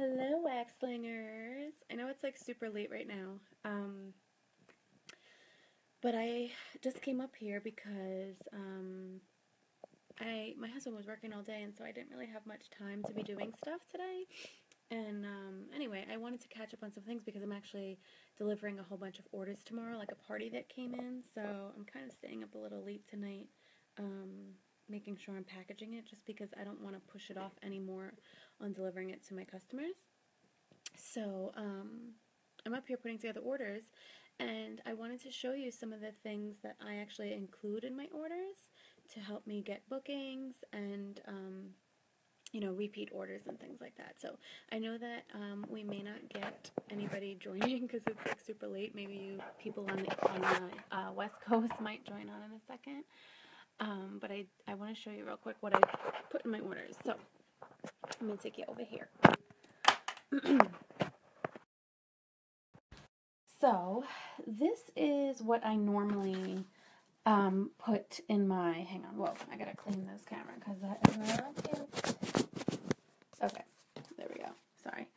Hello, Wax Slingers. I know it's like super late right now, but I just came up here because my husband was working all day, and so I didn't really have much time to be doing stuff today. And anyway, I wanted to catch up on some things because I'm actually delivering a whole bunch of orders tomorrow, like a party that came in. So I'm kind of staying up a little late tonight, making sure I'm packaging it, just because I don't want to push it off anymore on delivering it to my customers. So I'm up here putting together orders, and I wanted to show you some of the things that I actually include in my orders to help me get bookings and repeat orders and things like that. So I know that we may not get anybody joining because it's like super late. Maybe you people on the West Coast might join on in a second. But I want to show you real quick what I put in my orders. So I'm going to take you over here. So this is what I normally put in my, hang on, whoa, I gotta clean this camera because that is not cute. Okay, there we go, sorry.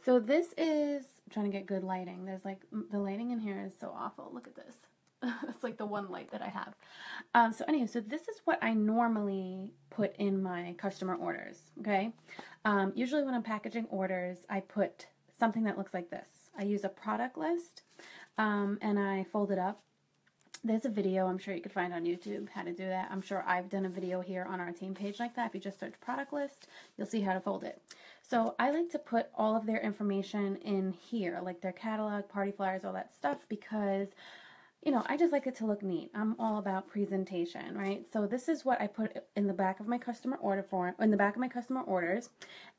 So this is, I'm trying to get good lighting. There's like, the lighting in here is so awful. Look at this. It's like the one light that I have. So anyway, so this is what I normally put in my customer orders, okay? Usually when I'm packaging orders, I put something that looks like this. I use a product list, and I fold it up. There's a video I'm sure you could find on YouTube how to do that. I'm sure I've done a video here on our team page like that. If you just search product list, you'll see how to fold it. So I like to put all of their information in here, like their catalog, party flyers, all that stuff, because I just like it to look neat. I'm all about presentation, right? So this is what I put in the back of my customer order form, in the back of my customer orders,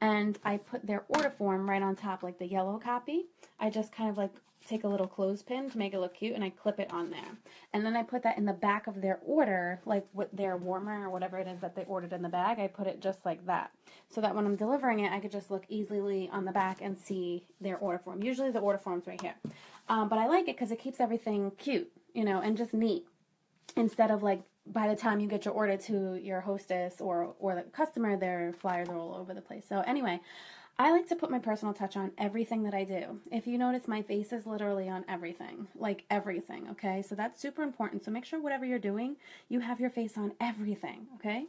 and I put their order form right on top, like the yellow copy. I just kind of like take a little clothespin to make it look cute, and I clip it on there. And then I put that in the back of their order, like with their warmer or whatever it is that they ordered in the bag. I put it just like that, so that when I'm delivering it, I could just look easily on the back and see their order form. Usually the order form's right here. But I like it because it keeps everything cute, and just neat. Instead of like by the time you get your order to your hostess or the customer, their flyers are all over the place. So anyway, I like to put my personal touch on everything that I do. If you notice, my face is literally on everything, like everything, okay? So that's super important. So make sure whatever you're doing, you have your face on everything, okay?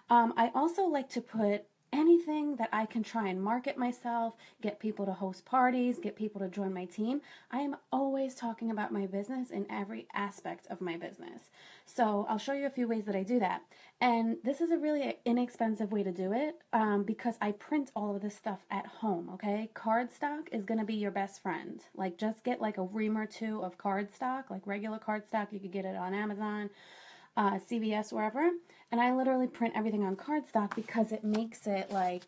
I also like to put anything that I can try and market myself, get people to host parties, get people to join my team. I am always talking about my business in every aspect of my business. So I'll show you a few ways that I do that. And this is a really inexpensive way to do it because I print all of this stuff at home, okay? Cardstock is going to be your best friend. Like, just get like a ream or two of cardstock, like regular cardstock. You could get it on Amazon, CVS, wherever, and I literally print everything on cardstock because it makes it like,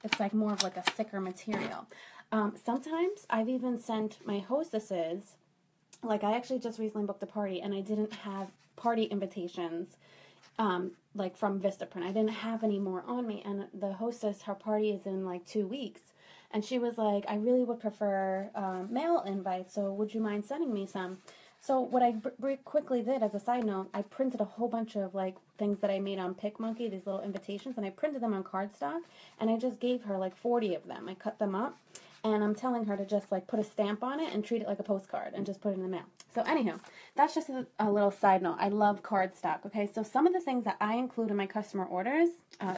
it's like more of like a thicker material. Sometimes I've even sent my hostesses, like I actually just recently booked a party and I didn't have party invitations like from Vistaprint. I didn't have any more on me, and the hostess, her party is in like 2 weeks, and she was like, I really would prefer mail invites, so would you mind sending me some? So what I quickly did, as a side note, I printed a whole bunch of like things that I made on PicMonkey, these little invitations, and I printed them on cardstock, and I just gave her like 40 of them. I cut them up, and I'm telling her to just like put a stamp on it and treat it like a postcard and just put it in the mail. So anywho, that's just a little side note. I love cardstock, okay? So some of the things that I include in my customer orders,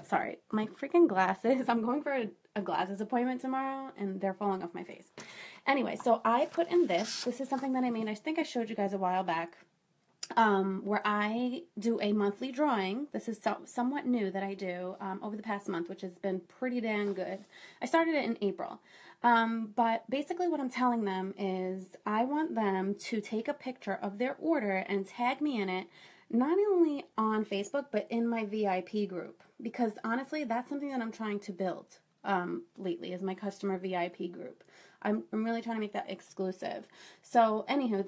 sorry, my freaking glasses. I'm going for a glasses appointment tomorrow, and they're falling off my face. Anyway, so I put in this. This is something that I made. I think I showed you guys a while back, where I do a monthly drawing. This is somewhat new that I do over the past month, which has been pretty dang good. I started it in April. But basically what I'm telling them is I want them to take a picture of their order and tag me in it, not only on Facebook, but in my VIP group. Because honestly, that's something that I'm trying to build lately, is my customer VIP group. I'm really trying to make that exclusive. So anywho,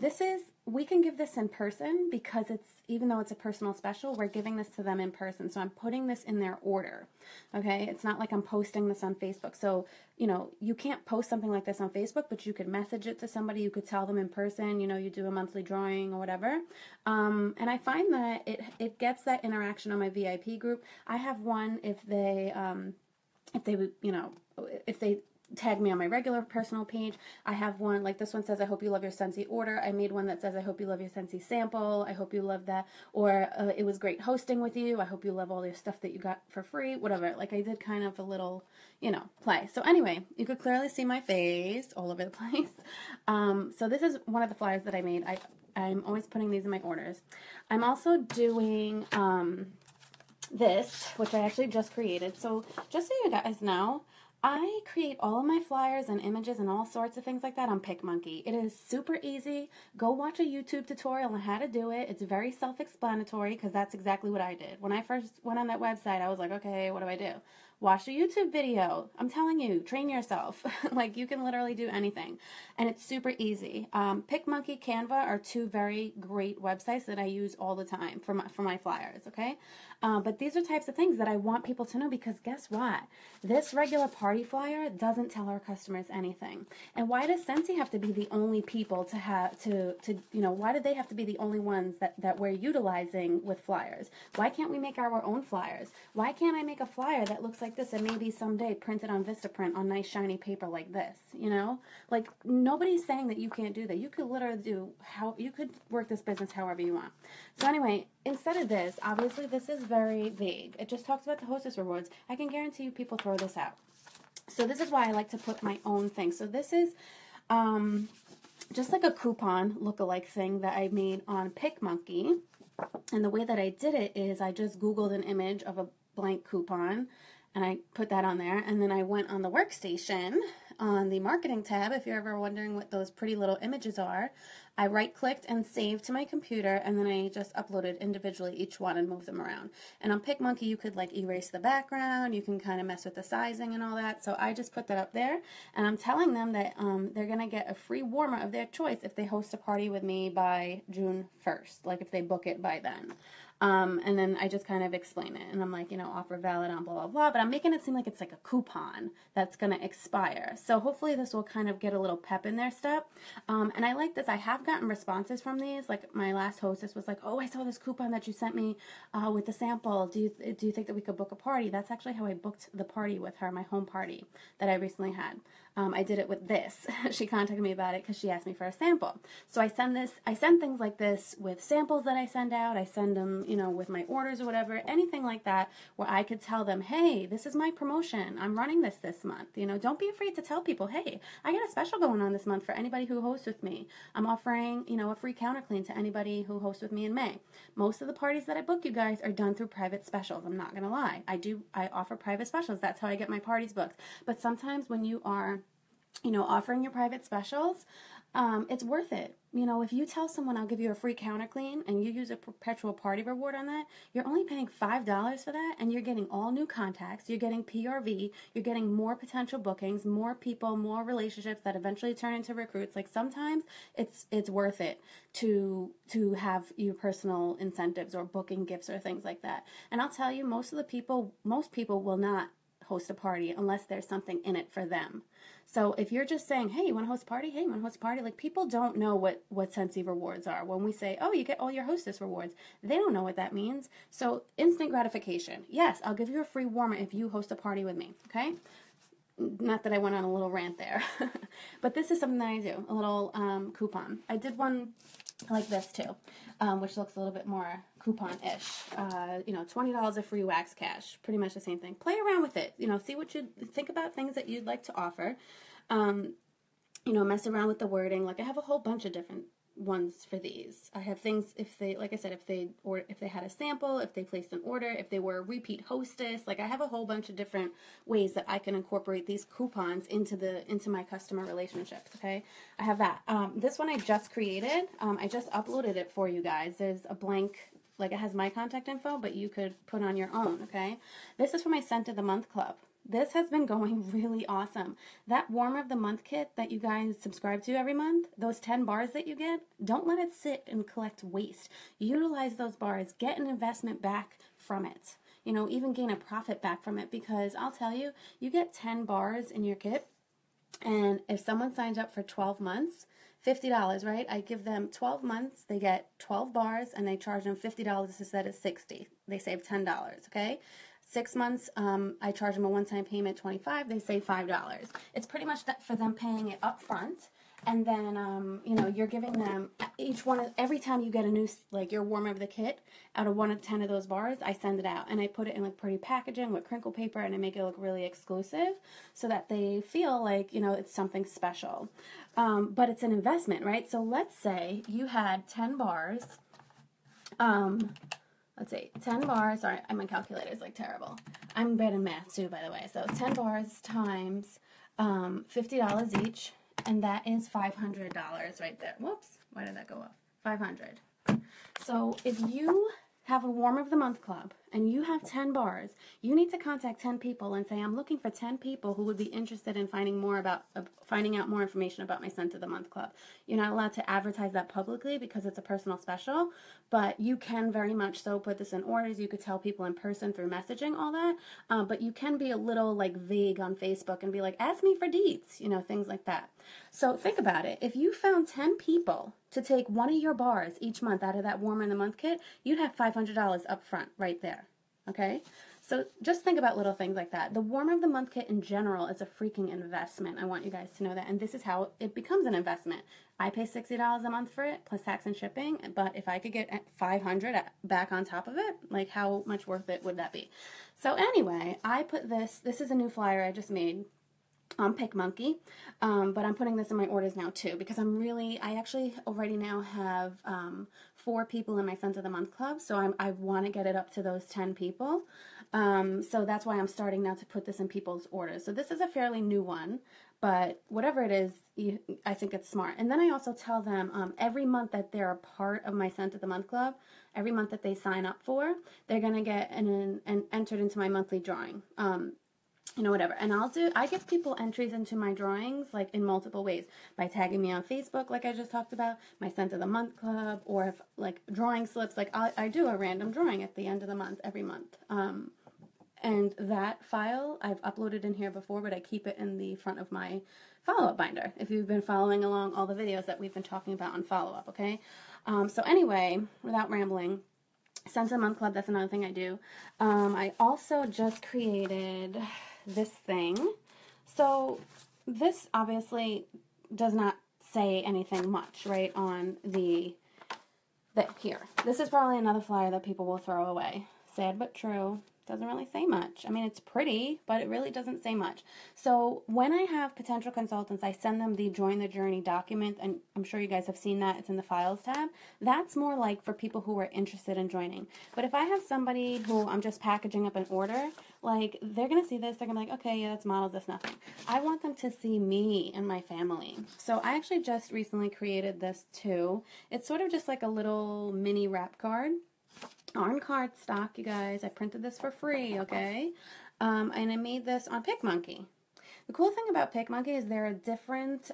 we can give this in person because even though it's a personal special, we're giving this to them in person. So I'm putting this in their order, okay? It's not like I'm posting this on Facebook. So, you can't post something like this on Facebook, but you could message it to somebody. You could tell them in person, you do a monthly drawing or whatever. And I find that it gets that interaction on my VIP group. I have one if they tag me on my regular personal page. I have one, like this one says, I hope you love your Scentsy order. I made one that says, I hope you love your Scentsy sample. I hope you love that. Or it was great hosting with you. I hope you love all your stuff that you got for free, whatever. Like I did kind of a little, you know, play. So anyway, you could clearly see my face all over the place. So this is one of the flyers that I made. I'm always putting these in my orders. I'm also doing this, which I actually just created. So just so you guys know, I create all of my flyers and images and all sorts of things like that on PicMonkey. It is super easy. Go watch a YouTube tutorial on how to do it. It's very self-explanatory because that's exactly what I did. When I first went on that website, I was like, okay, what do I do? Watch a YouTube video. I'm telling you, train yourself. Like, you can literally do anything. And it's super easy. PicMonkey, Canva are two very great websites that I use all the time for my flyers, okay? But these are types of things that I want people to know because guess what? This regular party flyer doesn't tell our customers anything. And why does Scentsy have to be the only people why do they have to be the only ones that we're utilizing with flyers? Why can't we make our own flyers? Why can't I make a flyer that looks like this and maybe someday print it on Vistaprint on nice shiny paper like this, you know? Like, nobody's saying that you can't do that. You could literally you could work this business however you want. So anyway, instead of this, obviously this is very vague. It just talks about the hostess rewards. I can guarantee you people throw this out. So this is why I like to put my own thing. So this is just like a coupon look-alike thing that I made on PicMonkey. And the way that I did it is I just Googled an image of a blank coupon and I put that on there, and then I went on the workstation on the marketing tab. If you're ever wondering what those pretty little images are, I right-clicked and saved to my computer, and then I just uploaded individually each one and moved them around. And on PicMonkey, you could like erase the background, you can kind of mess with the sizing and all that, so I just put that up there, and I'm telling them that they're going to get a free warmer of their choice if they host a party with me by June 1st, like if they book it by then. And then I just kind of explain it, and I'm like, you know, offer valid on blah, blah, blah, but I'm making it seem like it's like a coupon that's going to expire. So hopefully this will kind of get a little pep in their step. And I like this. I have gotten responses from these. Like my last hostess was like, oh, I saw this coupon that you sent me with the sample. Do you think that we could book a party? That's actually how I booked the party with her, my home party that I recently had. I did it with this. She contacted me about it because she asked me for a sample. So I send things like this with samples that I send out. I send them, you know, with my orders or whatever, anything like that, where I could tell them, hey, this is my promotion. I'm running this month. You know, don't be afraid to tell people, hey, I got a special going on this month for anybody who hosts with me. I'm offering, you know, a free counter clean to anybody who hosts with me in May. Most of the parties that I book, you guys, are done through private specials. I'm not going to lie. I offer private specials. That's how I get my parties booked. But sometimes when you are, you know, offering your private specials, it's worth it. You know, if you tell someone I'll give you a free counter clean and you use a perpetual party reward on that, you're only paying $5 for that, and you're getting all new contacts, you're getting PRV, you're getting more potential bookings, more people, more relationships that eventually turn into recruits. Like sometimes it's worth it to have your personal incentives or booking gifts or things like that. And I'll tell you, most people will not host a party unless there's something in it for them. So if you're just saying, hey, you want to host a party? Hey, you want to host a party? Like, people don't know what Scentsy rewards are. When we say, oh, you get all your hostess rewards, they don't know what that means. So instant gratification. Yes, I'll give you a free warmer if you host a party with me, okay? Not that I went on a little rant there. But this is something that I do, a little coupon. I did one like this too, which looks a little bit more coupon-ish. You know, $20 of free wax cash, pretty much the same thing. Play around with it. You know, see what you think about things that you'd like to offer. You know, mess around with the wording. Like I have a whole bunch of different ones for these. I have things if they, like I said, if they had a sample, if they placed an order, if they were a repeat hostess. Like I have a whole bunch of different ways that I can incorporate these coupons into my customer relationships. Okay, I have that. This one I just created. I just uploaded it for you guys. There's a blank, like it has my contact info, but you could put on your own. Okay, this is for my Scent of the Month Club. This has been going really awesome. That Warmer of the Month kit that you guys subscribe to every month, those 10 bars that you get, don't let it sit and collect waste. Utilize those bars. Get an investment back from it. You know, even gain a profit back from it, because I'll tell you, you get 10 bars in your kit, and if someone signs up for 12 months, $50, right? I give them 12 months, they get 12 bars, and I charge them $50 instead of $60. They save $10, okay? 6 months, I charge them a one-time payment, $25. They save $5. It's pretty much that for them paying it up front. And then, you know, you're giving them every time you get a new, like, your warmer of the kit, out of 1 of 10 of those bars, I send it out. And I put it in, like, pretty packaging with crinkle paper, and I make it look really exclusive so that they feel like, you know, it's something special. But it's an investment, right? So let's say you had 10 bars. Let's see, 10 bars. Sorry, my calculator is, like, terrible. I'm bad in math, too, by the way. So 10 bars times $50 each. And that is $500 right there. Whoops, why did that go up? 500. So if you have a Warm of the Month club and you have 10 bars, you need to contact 10 people and say, I'm looking for 10 people who would be interested in finding out more information about my Scent of the Month club. You're not allowed to advertise that publicly because it's a personal special, but you can very much so put this in orders. You could tell people in person through messaging, all that, but you can be a little, like, vague on Facebook and be like, ask me for deets, you know, things like that. So think about it. If you found 10 people to take one of your bars each month out of that Warmer in the Month kit, you'd have $500 up front right there. Okay? So just think about little things like that. The Warmer of the Month kit in general is a freaking investment. I want you guys to know that. And this is how it becomes an investment. I pay $60 a month for it, plus tax and shipping. But if I could get $500 back on top of it, like, how much worth it would that be? So anyway, I put this is a new flyer I just made on PicMonkey, but I'm putting this in my orders now too, because I actually already now have 4 people in my Scent of the Month club, so I want to get it up to those 10 people, so that's why I'm starting now to put this in people's orders. So this is a fairly new one, but whatever it is, I think it's smart. And then I also tell them every month that they're a part of my Scent of the Month club, every month that they sign up for, they're going to get entered into my monthly drawing. You know, whatever. And I give people entries into my drawings, like, in multiple ways. By tagging me on Facebook, like I just talked about, my Scent of the Month club, or if, like, drawing slips, like, I do a random drawing at the end of the month, every month. And that file I've uploaded in here before, but I keep it in the front of my follow-up binder, if you've been following along all the videos that we've been talking about on follow-up, okay? So anyway, without rambling, Scent of the Month club, that's another thing I do. I also just created this thing. So this obviously does not say anything much, right, on here. This is probably another flyer that people will throw away. Sad but true. Doesn't really say much. I mean, it's pretty, but it really doesn't say much. So when I have potential consultants, I send them the Join the Journey document, and I'm sure you guys have seen that. It's in the Files tab. That's more like for people who are interested in joining. But if I have somebody who I'm just packaging up an order, like, they're going to see this. They're going to be like, okay, yeah, that's models, that's nothing. I want them to see me and my family. So I actually just recently created this too. It's sort of just like a little mini wrap card. On cardstock, you guys. I printed this for free, okay? And I made this on PicMonkey. The cool thing about PicMonkey is there are different,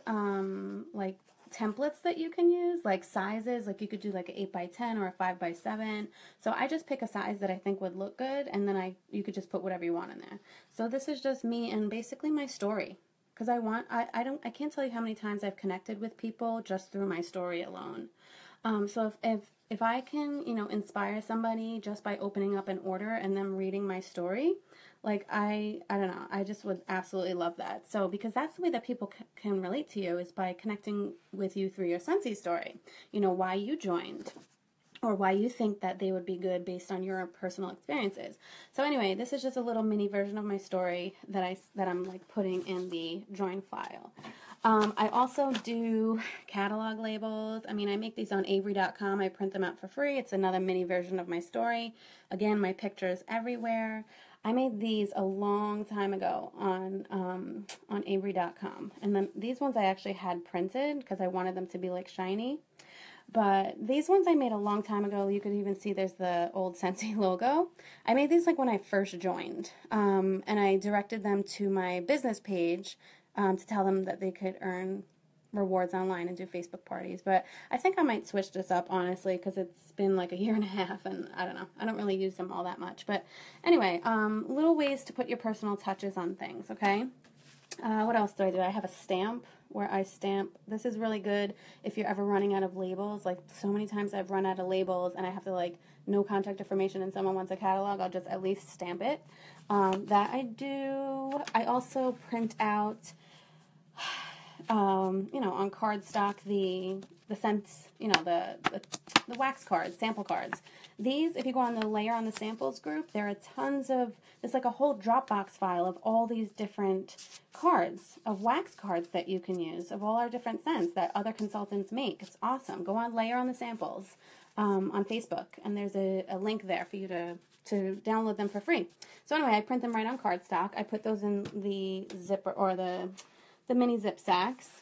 like, templates that you can use, like sizes. Like, you could do like an 8x10 or a 5x7. So I just pick a size that I think would look good, and then you could just put whatever you want in there. So this is just me and basically my story. Because I can't tell you how many times I've connected with people just through my story alone. So if I can, you know, inspire somebody just by opening up an order and them reading my story, like, I don't know, I just would absolutely love that. So, because that's the way that people can relate to you, is by connecting with you through your Scentsy story. You know, why you joined, or why you think that they would be good based on your personal experiences. So anyway, this is just a little mini version of my story that I'm like putting in the join file. I also do catalog labels. I mean, I make these on Avery.com. I print them out for free. It's another mini version of my story. Again, my pictures everywhere. I made these a long time ago on Avery.com. And then these ones I actually had printed because I wanted them to be like shiny. But these ones I made a long time ago. You could even see there's the old Scentsy logo. I made these like when I first joined. And I directed them to my business page to tell them that they could earn rewards online and do Facebook parties. But I think I might switch this up, honestly, because it's been like a year and a half, and I don't know. I don't really use them all that much. But anyway, little ways to put your personal touches on things, okay? What else do? I have a stamp where I stamp. This is really good if you're ever running out of labels. Like, so many times I've run out of labels and I have to, like, no contact information and someone wants a catalog, I'll just at least stamp it. That I do. I also print out, you know, on cardstock the scents, you know, the wax cards, sample cards. These, if you go on the layer on the samples group, there are tons of, it's like a whole Dropbox file of all these different cards, of wax cards that you can use, of all our different scents that other consultants make. It's awesome. Go on layer on the samples on Facebook, and there's a link there for you to download them for free. So anyway, I print them right on cardstock. I put those in the zipper, or the mini zip sacks.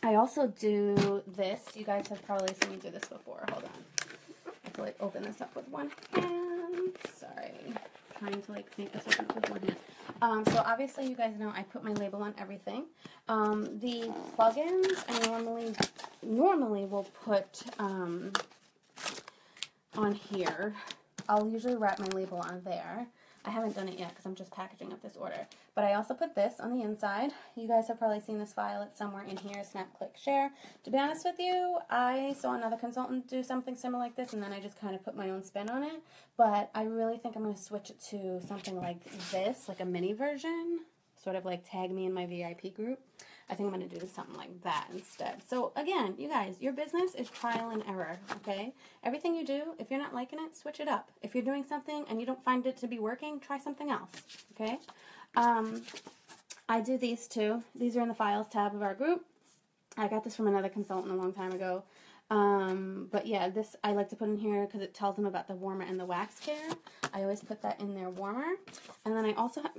I also do this. You guys have probably seen me do this before. Hold on. I have to, like, open this up with one hand. Sorry. Trying to, like, make this open up with one hand. So obviously you guys know I put my label on everything. The plugins I normally will put on here. I'll usually wrap my label on there. I haven't done it yet because I'm just packaging up this order. But I also put this on the inside. You guys have probably seen this file. It's somewhere in here, snap, click, share. To be honest with you, I saw another consultant do something similar like this, and then I just kind of put my own spin on it. But I really think I'm going to switch it to something like this, like a mini version, sort of like tag me in my VIP group. I think I'm going to do something like that instead. So again, you guys, your business is trial and error, okay? Everything you do, if you're not liking it, switch it up. If you're doing something and you don't find it to be working, try something else, okay? I do these too. These are in the files tab of our group. I got this from another consultant a long time ago. But yeah, this I like to put in here because it tells them about the warmer and the wax care. I always put that in their warmer. And then I also have,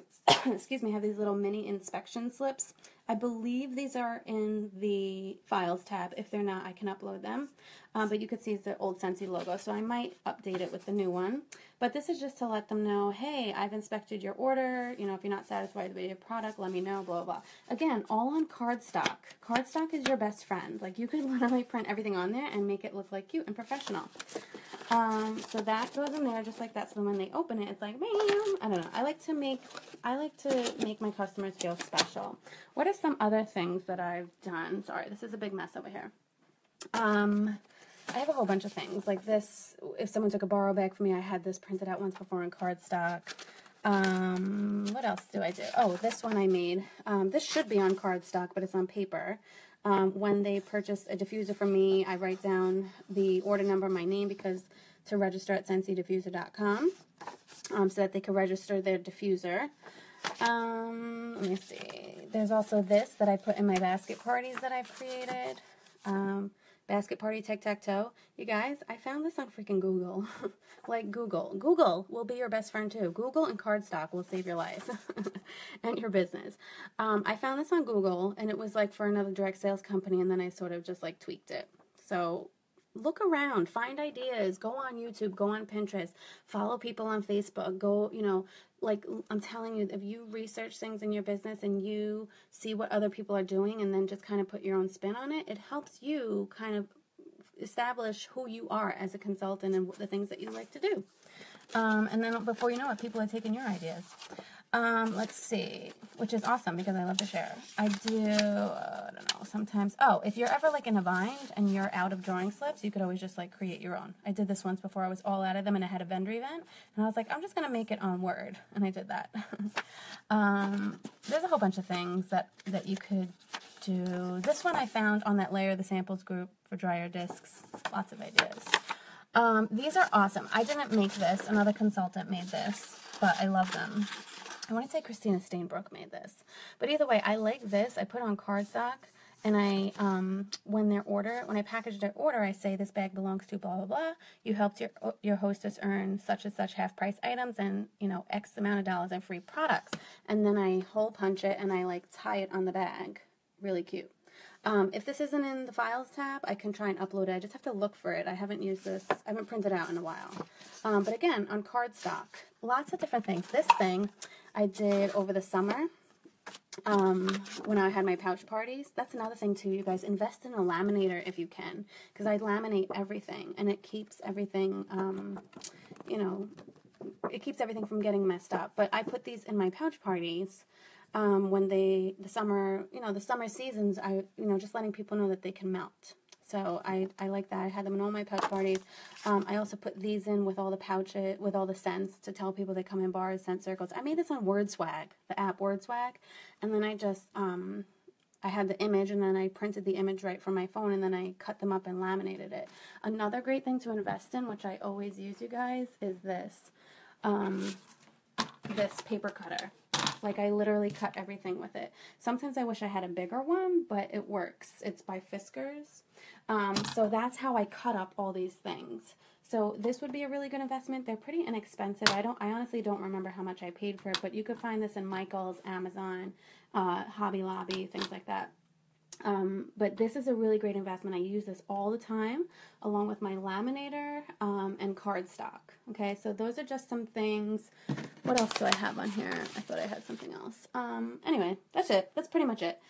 excuse me, have these little mini inspection slips. I believe these are in the files tab. If they're not, I can upload them. But you could see it's the old Scentsy logo, so I might update it with the new one. But this is just to let them know, hey, I've inspected your order. You know, if you're not satisfied with your product, let me know, blah, blah, blah. Again, all on cardstock. Cardstock is your best friend. Like, you could literally print everything on there and make it look like cute and professional. So that goes in there just like that. So when they open it, it's like, bam. I don't know. I like to make my customers feel special. What are some other things that I've done? Sorry, this is a big mess over here. I have a whole bunch of things like this. If someone took a borrow bag for me, I had this printed out once before in cardstock. What else do I do? Oh, this one I made. This should be on cardstock, but it's on paper. When they purchase a diffuser from me, I write down the order number, my name, because to register at ScentsyDiffuser.com, so that they can register their diffuser. Let me see. There's also this that I put in my basket parties that I've created. Basket party tic-tac-toe. You guys, I found this on freaking Google. Like Google. Google will be your best friend too. Google and cardstock will save your life and your business. I found this on Google, and it was like for another direct sales company, and then I sort of just like tweaked it. So look around, find ideas, go on YouTube, go on Pinterest, follow people on Facebook, go, you know, like I'm telling you, if you research things in your business and you see what other people are doing and then just kind of put your own spin on it, it helps you kind of establish who you are as a consultant and the things that you like to do. And then before you know it, people are taking your ideas. Let's see, which is awesome because I love to share. I do, I don't know, sometimes, oh, if you're ever like in a bind and you're out of drawing slips, you could always just like create your own. I did this once before I was all out of them and I had a vendor event, and I was like, I'm just going to make it on Word, and I did that. There's a whole bunch of things that you could do. This one I found on that layer, the samples group for dryer discs. Lots of ideas. These are awesome. I didn't make this. Another consultant made this, but I love them. I want to say Christina Stainbrook made this. But either way, I like this. I put on cardstock, and I, when I package their order, I say this bag belongs to blah, blah, blah. You helped your hostess earn such and such half-price items and, you know, X amount of dollars in free products. And then I hole punch it, and I, like, tie it on the bag. Really cute. If this isn't in the Files tab, I can try and upload it. I just have to look for it. I haven't used this. I haven't printed out in a while. But again, on cardstock, lots of different things. This thing I did over the summer when I had my pouch parties. That's another thing, too, you guys. Invest in a laminator if you can, because I laminate everything, and it keeps everything, you know, it keeps everything from getting messed up. But I put these in my pouch parties. when the summer, the summer seasons, just letting people know that they can melt. So I like that. I had them in all my pouch parties. I also put these in with all the pouches, with all the scents to tell people they come in bars, scent circles. I made this on WordSwag, the app WordSwag, and then I just, I had the image, and then I printed the image right from my phone, and then I cut them up and laminated it. Another great thing to invest in, which I always use, you guys, is this, this paper cutter. Like, I literally cut everything with it. Sometimes I wish I had a bigger one, but it works. It's by Fiskars. So that's how I cut up all these things. So this would be a really good investment. They're pretty inexpensive. I honestly don't remember how much I paid for it, but you could find this in Michael's, Amazon, Hobby Lobby, things like that. But this is a really great investment. I use this all the time, along with my laminator and cardstock. Okay, so those are just some things. What else do I have on here? I thought I had something else. Anyway, that's it. That's pretty much it.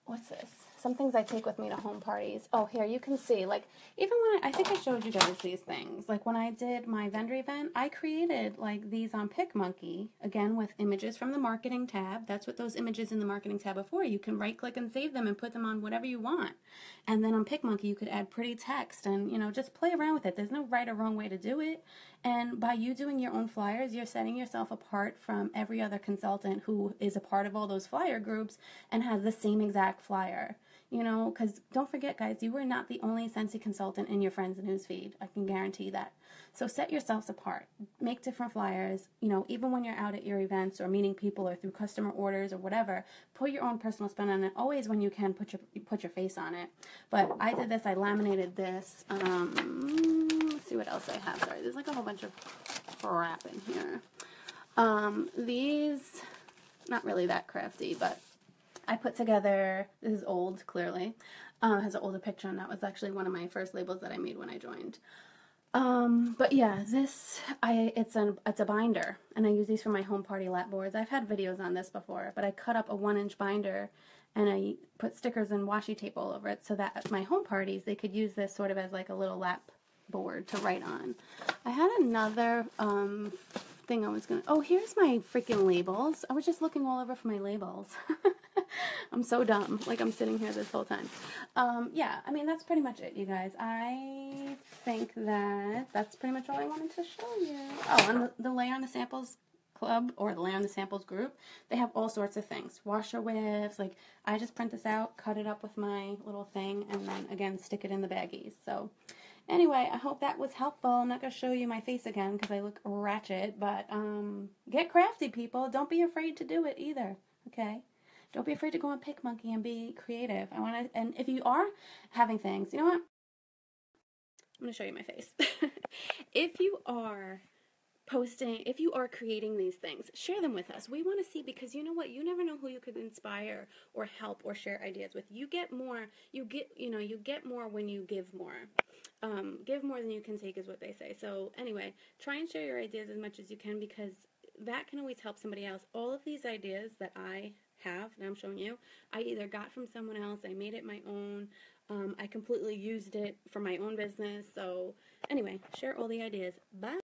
What's this? Some things I take with me to home parties. Oh, here, you can see, like, even when I think I showed you guys these things. Like, when I did my vendor event, I created, like, these on PicMonkey, again, with images from the marketing tab. That's what those images in the marketing tab are for. You can right-click and save them and put them on whatever you want. And then on PicMonkey, you could add pretty text and, just play around with it. There's no right or wrong way to do it. And by you doing your own flyers, you're setting yourself apart from every other consultant who is a part of all those flyer groups and has the same exact flyer. Because don't forget, guys, you are not the only Scentsy consultant in your friends' newsfeed. I can guarantee that. So set yourselves apart. Make different flyers. Even when you're out at your events or meeting people or through customer orders or whatever, put your own personal spin on it. Always, when you can, put your face on it. But I did this. I laminated this. Let's see what else I have. Sorry, there's like a whole bunch of crap in here. These, not really that crafty, but I put together, this is old, clearly, has an older picture, and that was actually one of my first labels that I made when I joined. But yeah, this, it's a binder, and I use these for my home party lap boards. I've had videos on this before, but I cut up a 1-inch binder, and I put stickers and washi tape all over it so that at my home parties, they could use this sort of as like a little lap board to write on. I had another, thing I was gonna, oh, here's my freaking labels. I was just looking all over for my labels. I'm so dumb. Like, I'm sitting here this whole time. Yeah, I mean, that's pretty much it, you guys. I think that that's pretty much all I wanted to show you. Oh, and the Layer on the Samples Club, or the Layer on the Samples group, they have all sorts of things. Washer whiffs, like, I just print this out, cut it up with my little thing, and then, again, stick it in the baggies. So, anyway, I hope that was helpful. I'm not going to show you my face again because I look ratchet, but get crafty, people. Don't be afraid to do it either, okay? Don't be afraid to go on PicMonkey and be creative. And if you are having things, you know what? I'm going to show you my face. If you are if you are creating these things, share them with us. We want to see, because you know what? You never know who you could inspire or help or share ideas with. You get more, you get more when you give more. Give more than you can take is what they say. So anyway, try and share your ideas as much as you can, because that can always help somebody else. All of these ideas that I have, and I'm showing you, I either got from someone else, I made it my own, I completely used it for my own business. So anyway, share all the ideas. Bye.